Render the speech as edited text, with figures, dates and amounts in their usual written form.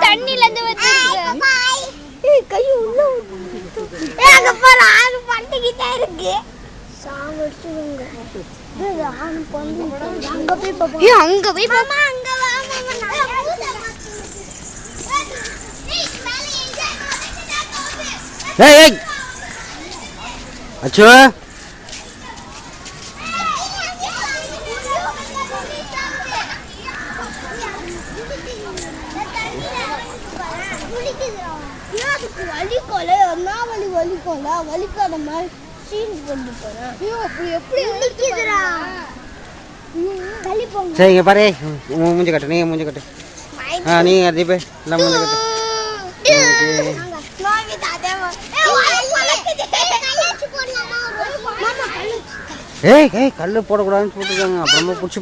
தண்ணில இருந்து அங்க போய் அச்சோ வலிக்காத மாதிரி சீன் கொண்டு போறேன். சரிங்க பாரு மூஞ்சி கட்டு நீங்க மூஞ்சி கட்டு நீங்க தீபே எல்லாம் மூஞ்சி கட்டு ஏய் கல்லு போடக்கூடாதுன்னு சொல்லிருக்காங்க அப்புறமா பிடிச்சி